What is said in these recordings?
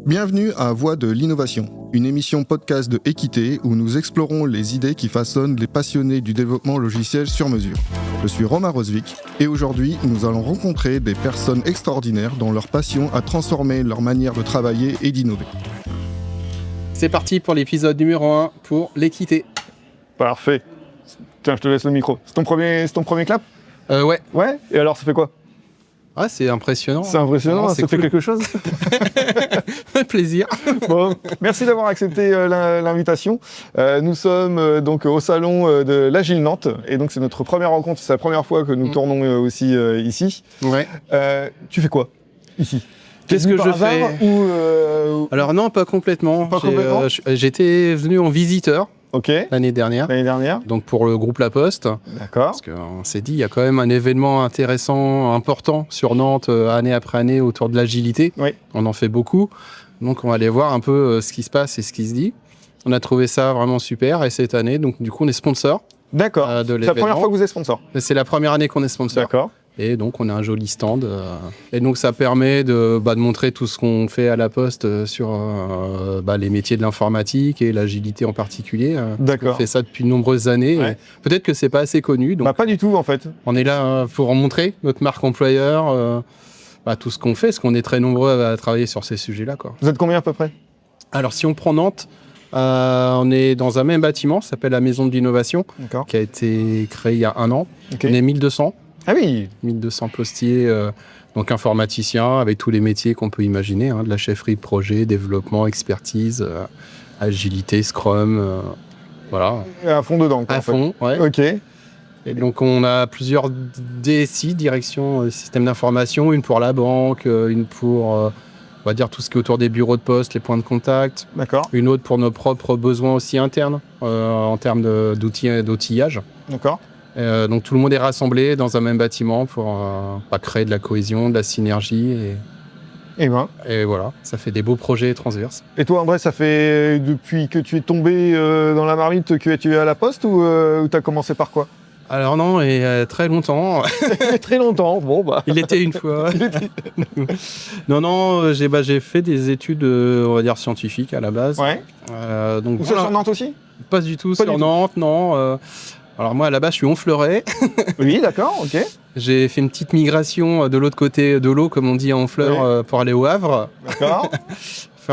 Bienvenue à Voix de l'innovation, une émission podcast de Équité où nous explorons les idées qui façonnent les passionnés du développement logiciel sur mesure. Je suis Romain Rosvik et aujourd'hui nous allons rencontrer des personnes extraordinaires dont leur passion a transformé leur manière de travailler et d'innover. C'est parti pour l'épisode numéro 1 pour l'équité. Parfait. Tiens, je te laisse le micro. C'est ton premier clap ? Ouais. Ouais. Et alors, ça fait quoi ? Ah, c'est impressionnant. C'est impressionnant, c'est ça fait cool. quelque chose ? Plaisir. Bon, merci d'avoir accepté l'invitation. Nous sommes donc au salon de l'Agile Nantes et donc c'est notre première rencontre, c'est la première fois que nous tournons aussi ici. Ouais. Tu fais quoi ici ? Qu'est-ce que je fais Alors non, pas complètement. Pas complètement ? J'étais venu en visiteur Ok. l'année dernière. L'année dernière ? Donc pour le groupe La Poste. D'accord. Parce qu'on s'est dit, il y a quand même un événement intéressant, important sur Nantes, année après année, autour de l'agilité. Oui. On en fait beaucoup. Donc on va aller voir un peu ce qui se passe et ce qui se dit. On a trouvé ça vraiment super. Et cette année, donc du coup, on est sponsor. D'accord. De C'est la l'événement. première fois que vous êtes sponsor. C'est la première année qu'on est sponsor. D'accord. Et donc, on a un joli stand. Et donc, ça permet de montrer tout ce qu'on fait à la Poste sur les métiers de l'informatique et l'agilité en particulier. D'accord. On fait ça depuis de nombreuses années. Ouais. Et peut-être que c'est pas assez connu. Donc, Pas du tout en fait. on est là pour en montrer notre marque employeur, tout ce qu'on fait, parce qu'on est très nombreux à travailler sur ces sujets-là, quoi. Vous êtes combien à peu près ? Alors, si on prend Nantes, on est dans un même bâtiment, ça s'appelle la Maison de l'Innovation, D'accord. qui a été créée il y a 1 an. Ok. On est 1200. Ah oui. 1200 postiers, donc informaticiens avec tous les métiers qu'on peut imaginer, de la chefferie de projet, développement, expertise, agilité, Scrum, voilà. À fond dedans quoi, À en fait. fond, ouais. Ok. Et donc on a plusieurs DSI, direction système d'information, une pour la banque, une pour, on va dire, tout ce qui est autour des bureaux de poste, les points de contact, D'accord. une autre pour nos propres besoins aussi internes, en termes d'outillage. D'accord. Donc tout le monde est rassemblé dans un même bâtiment pour créer de la cohésion, de la synergie et voilà, ça fait des beaux projets transverses. Et toi André, ça fait depuis que tu es tombé dans la marmite que tu es à la Poste ou t'as commencé par quoi ? Alors non, et très longtemps, Très longtemps, bon bah. il était une fois. Non, j'ai fait des études, on va dire scientifiques à la base. Ouais. Donc Ou ça sur Nantes aussi ? Pas du tout Pas sur du tout. Nantes, non. Alors moi à la base je suis honfleurais. Oui, d'accord, ok. J'ai fait une petite migration de l'autre côté de l'eau, comme on dit à Honfleur, pour aller au Havre. D'accord.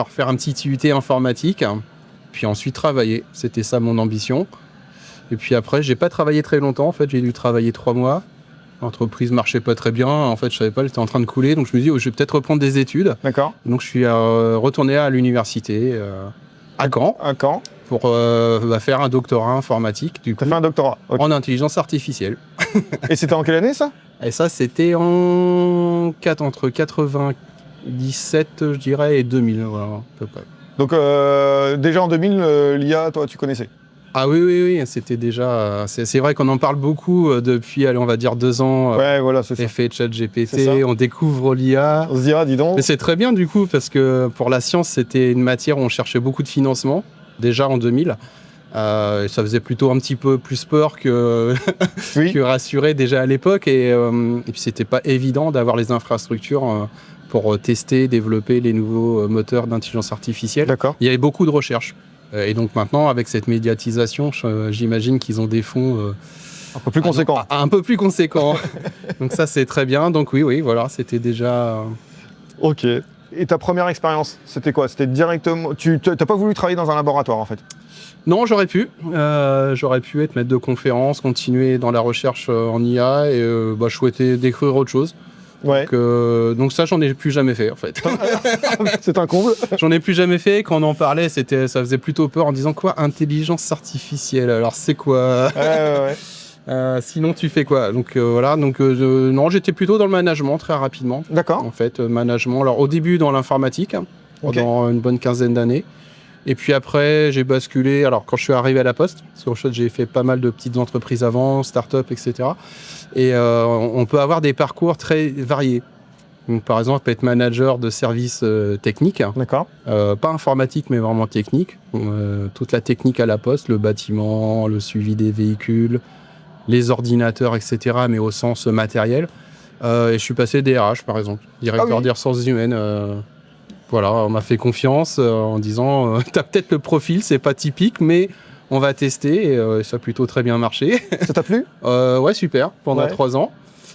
Faire un petit IUT informatique, puis ensuite travailler. C'était ça mon ambition. Et puis après, j'ai pas travaillé très longtemps. En fait, j'ai dû travailler 3 mois. L'entreprise marchait pas très bien. En fait, je savais pas, elle était en train de couler. Donc je me dis, je vais peut-être reprendre des études. D'accord. Donc je suis retourné à l'université à Caen À Caen. pour faire un doctorat informatique du coup, T'as fait un doctorat. Ok. en intelligence artificielle. Et c'était en quelle année ça ? Et ça, c'était entre 97, je dirais, et 2000, voilà, à peu près. Donc déjà en 2000, l'IA, toi, tu connaissais ? Ah oui, c'était déjà... c'est vrai qu'on en parle beaucoup depuis, allez, on va dire 2 ans. Ouais, voilà, c'est ça. Effet C'est ChatGPT, ça. on découvre l'IA. On se dira, dis donc. Mais c'est très bien du coup, parce que pour la science, c'était une matière où on cherchait beaucoup de financement, déjà en 2000. Ça faisait plutôt un petit peu plus peur que, Oui. que rassurer déjà à l'époque. Et puis, c'était pas évident d'avoir les infrastructures pour tester, développer les nouveaux moteurs d'intelligence artificielle. D'accord. Il y avait beaucoup de recherches. Et donc maintenant, avec cette médiatisation, j'imagine qu'ils ont des fonds Un peu plus conséquent. un peu plus conséquents. Donc ça, c'est très bien. Donc oui, voilà, c'était déjà... Ok. Et ta première expérience, c'était quoi ? C'était directement. Tu t'as pas voulu travailler dans un laboratoire en fait ? Non, j'aurais pu. J'aurais pu être maître de conférence, continuer dans la recherche en IA et je souhaitais découvrir autre chose. Ouais. Donc ça, j'en ai plus jamais fait en fait. C'est un comble. J'en ai plus jamais fait. Quand on en parlait, ça faisait plutôt peur en disant quoi ? Intelligence artificielle. Alors c'est quoi ? Ouais. Sinon, tu fais quoi ? Donc voilà. Donc non, j'étais plutôt dans le management très rapidement. D'accord. En fait, management. Alors au début dans l'informatique, pendant une bonne quinzaine d'années. Et puis après, j'ai basculé. Alors quand je suis arrivé à la Poste, parce qu'en fait, j'ai fait pas mal de petites entreprises avant, start-up, etc. Et on peut avoir des parcours très variés. Donc, par exemple, on peut être manager de services techniques, D'accord. pas informatique, mais vraiment technique. Toute la technique à la Poste, le bâtiment, le suivi des véhicules, les ordinateurs, etc., mais au sens matériel. Et je suis passé DRH, par exemple, directeur des ressources humaines Voilà, on m'a fait confiance en disant t'as peut-être le profil, c'est pas typique, mais on va tester. Et, ça a plutôt très bien marché. Ça t'a plu? Ouais, super, pendant Ouais. 3 ans.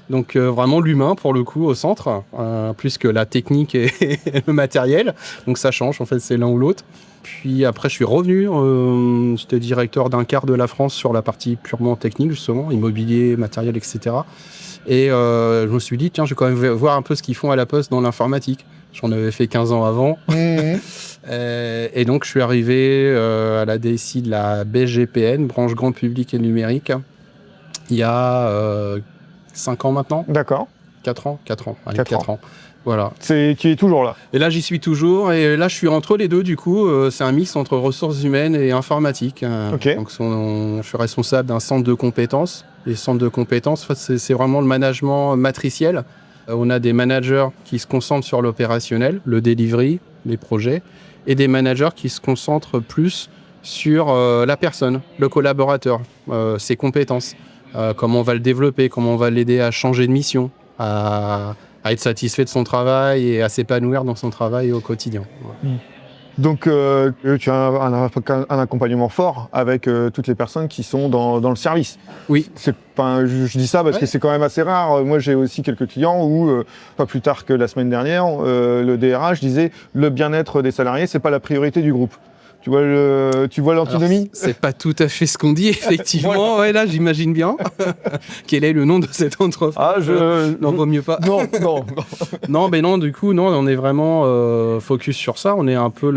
Donc vraiment l'humain pour le coup au centre, plus que la technique et le matériel. Donc ça change, en fait c'est l'un ou l'autre. Puis après je suis revenu, j'étais directeur d'un quart de la France sur la partie purement technique justement, immobilier, matériel, etc. Et je me suis dit tiens je vais quand même voir un peu ce qu'ils font à la Poste dans l'informatique. J'en avais fait 15 ans avant. Et donc je suis arrivé à la DSI de la BGPN, branche grand public et numérique, il y a 5 ans maintenant. D'accord. 4 ans. Allez, 4 4 ans. Voilà. Tu es toujours là. Et là, j'y suis toujours. Et là, je suis entre les deux, du coup. C'est un mix entre ressources humaines et informatique. Ok. Donc, je suis responsable d'un centre de compétences. Les centres de compétences, en fait, c'est vraiment le management matriciel. On a des managers qui se concentrent sur l'opérationnel, le delivery, les projets, et des managers qui se concentrent plus sur la personne, le collaborateur, ses compétences. Comment on va le développer, comment on va l'aider à changer de mission, à être satisfait de son travail et à s'épanouir dans son travail au quotidien. Voilà. Donc tu as un accompagnement fort avec toutes les personnes qui sont dans le service. Oui. Je dis ça parce que c'est quand même assez rare. Moi j'ai aussi quelques clients où, pas plus tard que la semaine dernière, le DRH disait le bien-être des salariés, c'est pas la priorité du groupe. Tu vois l'antinomie ? Alors, c'est pas tout à fait ce qu'on dit, effectivement. Voilà. Ouais, là, j'imagine bien. Quel est le nom de cette entreprise ? Non, vaut mieux pas. Non. Non, mais non, du coup, non, on est vraiment focus sur ça. On est un peu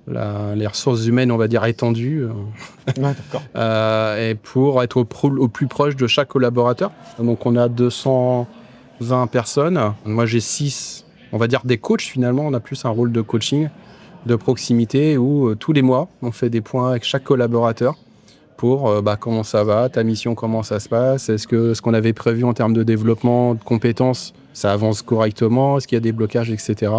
les ressources humaines, on va dire, étendues. Ouais, d'accord. Et pour être au plus proche de chaque collaborateur. Donc, on a 220 personnes. Moi, j'ai 6, on va dire, des coachs, finalement. On a plus un rôle de coaching, de proximité où tous les mois, on fait des points avec chaque collaborateur pour comment ça va, ta mission, comment ça se passe, est-ce que ce qu'on avait prévu en termes de développement, de compétences, ça avance correctement, est-ce qu'il y a des blocages, etc.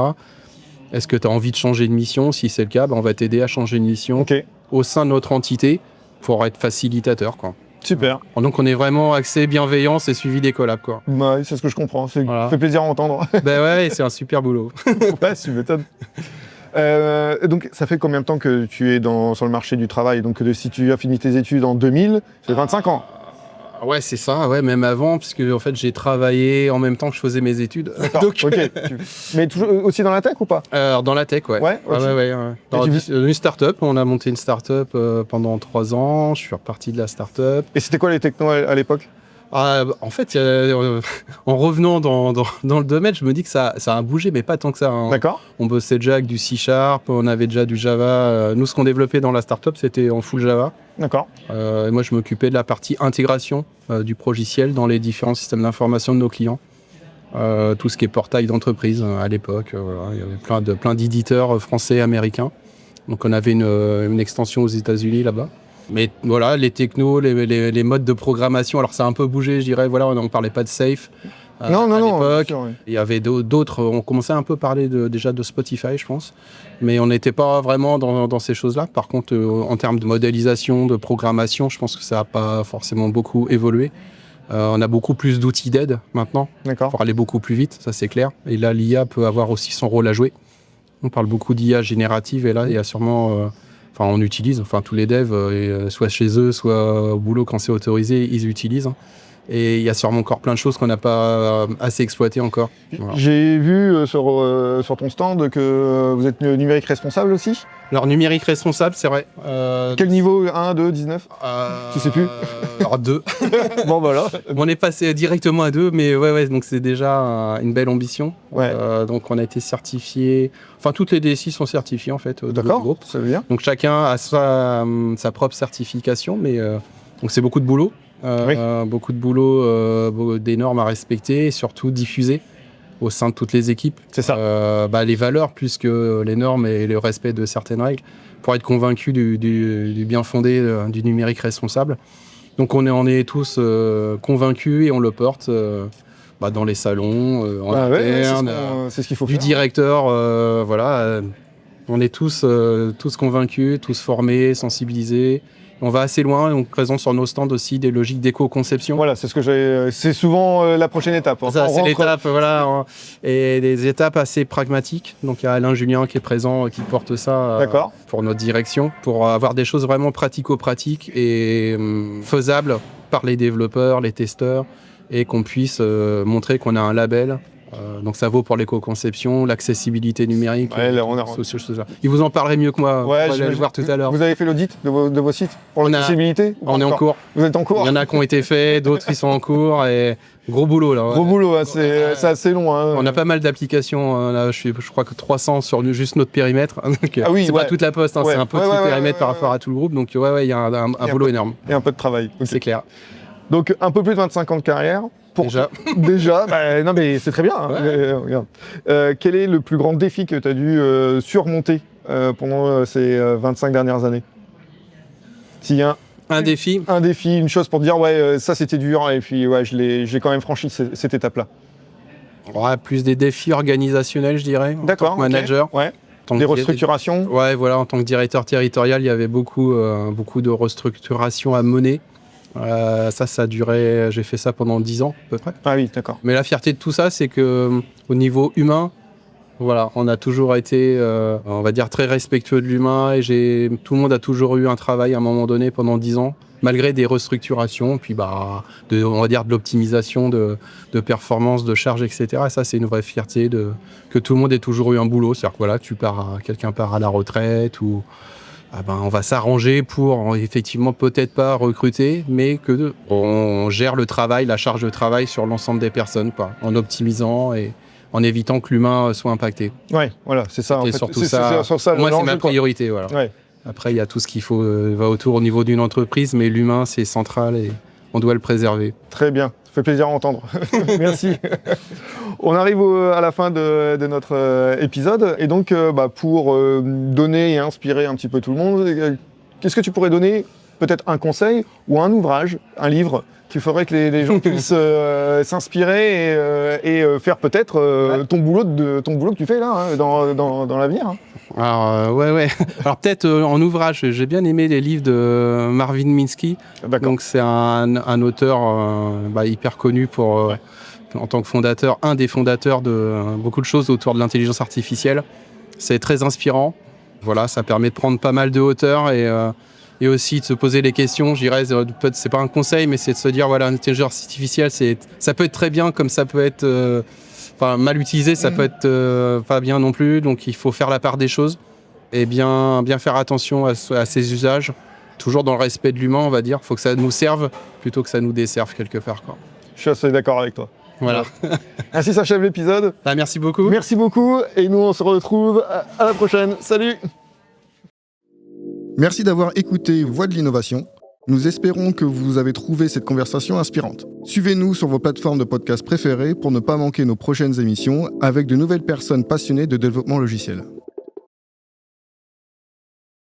Est-ce que tu as envie de changer de mission? Si c'est le cas, on va t'aider à changer de mission au sein de notre entité pour être facilitateur, quoi. Super. Donc on est vraiment axé bienveillance et suivi des collabs, quoi. Ouais, c'est ce que je comprends, ça Voilà. fait plaisir à entendre. Ben ouais, c'est un super boulot. Ouais, tu m'étonnes. Donc, ça fait combien de temps que tu es sur le marché du travail? Donc, si tu as fini tes études en 2000, c'est 25 ans. Ouais, c'est ça, ouais, même avant, puisque en fait, j'ai travaillé en même temps que je faisais mes études. Donc, ok. Mais toujours aussi dans la tech ou pas? Dans la tech, ouais. Ouais, aussi. Ouais. Dans une start-up, on a monté une start-up pendant 3 ans. Je suis reparti de la start-up. Et c'était quoi les technos à l'époque? En fait, en revenant dans le domaine, je me dis que ça a bougé, mais pas tant que ça. Hein. D'accord. On bossait déjà avec du C#, on avait déjà du Java. Nous, ce qu'on développait dans la startup, c'était en full Java. D'accord. Et moi, je m'occupais de la partie intégration du progiciel dans les différents systèmes d'information de nos clients. Tout ce qui est portail d'entreprise à l'époque. Voilà. Il y avait plein d'éditeurs français et américains. Donc, on avait une extension aux États-Unis là-bas. Mais voilà, les technos, les modes de programmation, alors ça a un peu bougé, je dirais. Voilà, on ne parlait pas de safe à l'époque. Sûr, oui. Il y avait d'autres, on commençait un peu à parler déjà de Spotify, je pense. Mais on n'était pas vraiment dans ces choses-là. Par contre, en termes de modélisation, de programmation, je pense que ça n'a pas forcément beaucoup évolué. On a beaucoup plus d'outils d'aide maintenant pour aller beaucoup plus vite, ça c'est clair. Et là, l'IA peut avoir aussi son rôle à jouer. On parle beaucoup d'IA générative et là, il y a sûrement... on utilise, tous les devs, soit chez eux, soit au boulot quand c'est autorisé, ils utilisent. Et il y a sûrement encore plein de choses qu'on n'a pas assez exploitées encore. Voilà. J'ai vu sur ton stand que vous êtes numérique responsable aussi. Alors, numérique responsable, c'est vrai. Quel niveau? 1, 2, 19 Tu sais plus? Alors, 2. Bon, voilà. On est passé directement à 2, mais ouais, donc c'est déjà une belle ambition. Ouais. Donc, on a été certifié. Toutes les DSI sont certifiées, en fait, du groupe. Ça veut dire. Donc, chacun a sa propre certification, mais donc c'est beaucoup de boulot. Beaucoup de boulot, des normes à respecter et surtout diffuser au sein de toutes les équipes. C'est ça. Les valeurs plus que les normes et le respect de certaines règles pour être convaincu du bien fondé du numérique responsable. Donc on est tous convaincus et on le porte dans les salons, en interne, c'est ce qu'il faut du faire. directeur. On est tous convaincus, tous formés, sensibilisés. On va assez loin et on présente sur nos stands aussi des logiques d'éco-conception. Voilà, c'est souvent la prochaine étape. Ça, c'est l'étape, voilà, et des étapes assez pragmatiques. Donc il y a Alain Julien qui est présent, qui porte ça pour notre direction, pour avoir des choses vraiment pratico-pratiques et faisables par les développeurs, les testeurs, et qu'on puisse montrer qu'on a un label. Donc ça vaut pour l'éco-conception, l'accessibilité numérique. Ouais, Il vous en parlerait mieux que moi. Ouais, je vais le voir tout à l'heure. Vous avez fait l'audit de vos sites pour l'accessibilité? On est en cours. Vous êtes en cours? Il y en a qui ont été faits, d'autres qui sont en cours. Et gros boulot là. Gros boulot, hein, c'est assez long. Hein. On a pas mal d'applications. Là, je crois que 300 sur juste notre périmètre. Donc, c'est pas toute la poste, c'est un petit périmètre par rapport à tout le groupe. Donc il y a un boulot énorme. Et un peu de travail. Okay. C'est clair. Donc un peu plus de 25 ans de carrière. Déjà, non mais c'est très bien. Hein. Quel est le plus grand défi que tu as dû surmonter pendant ces 25 dernières années? S'il y a un défi, une chose pour te dire ça c'était dur et puis j'ai quand même franchi cette étape-là. Plus des défis organisationnels, je dirais. D'accord. En tant que manager. Okay. Des restructurations. Voilà, en tant que directeur territorial, il y avait beaucoup de restructurations à mener. Ça a duré, j'ai fait ça pendant 10 ans à peu près. Ah oui, d'accord. Mais la fierté de tout ça, c'est que au niveau humain, voilà, on a toujours été, on va dire, très respectueux de l'humain et tout le monde a toujours eu un travail à un moment donné pendant 10 ans, malgré des restructurations, puis on va dire de l'optimisation de performance, de charge, etc. Et ça, c'est une vraie fierté que tout le monde ait toujours eu un boulot. C'est-à-dire que quelqu'un part à la retraite ou on va s'arranger pour effectivement peut-être pas recruter, mais on gère le travail, la charge de travail sur l'ensemble des personnes, en optimisant et en évitant que l'humain soit impacté. Ouais, voilà, c'est ça. Surtout ça. Moi, c'est ma priorité. Voilà. Ouais. Après, il y a tout ce qu'il faut va autour au niveau d'une entreprise, mais l'humain, c'est central et on doit le préserver. Très bien. Ça fait plaisir à entendre. Merci. On arrive à la fin de notre épisode. Et donc, pour donner et inspirer un petit peu tout le monde, qu'est-ce que tu pourrais donner? Peut-être un conseil ou un ouvrage, un livre qui ferait que les gens puissent s'inspirer et faire peut-être ton boulot que tu fais là, dans l'avenir. Hein. Alors, Alors, peut-être en ouvrage, j'ai bien aimé les livres de Marvin Minsky. D'accord. Donc, c'est un auteur hyper connu en tant que fondateur, un des fondateurs de beaucoup de choses autour de l'intelligence artificielle. C'est très inspirant. Voilà, ça permet de prendre pas mal de hauteur et aussi de se poser les questions. Je dirais, c'est pas un conseil, mais c'est de se dire, l'intelligence artificielle, ça peut être très bien comme ça peut être mal utilisé, ça peut être pas bien non plus. Donc il faut faire la part des choses et bien faire attention à ses usages, toujours dans le respect de l'humain, on va dire. Il faut que ça nous serve plutôt que ça nous desserve quelque part. Je suis assez d'accord avec toi. Voilà. Ainsi s'achève l'épisode. Merci beaucoup. Merci beaucoup et nous on se retrouve à la prochaine. Salut. Merci d'avoir écouté Voix de l'innovation. Nous espérons que vous avez trouvé cette conversation inspirante. Suivez-nous sur vos plateformes de podcast préférées pour ne pas manquer nos prochaines émissions avec de nouvelles personnes passionnées de développement logiciel.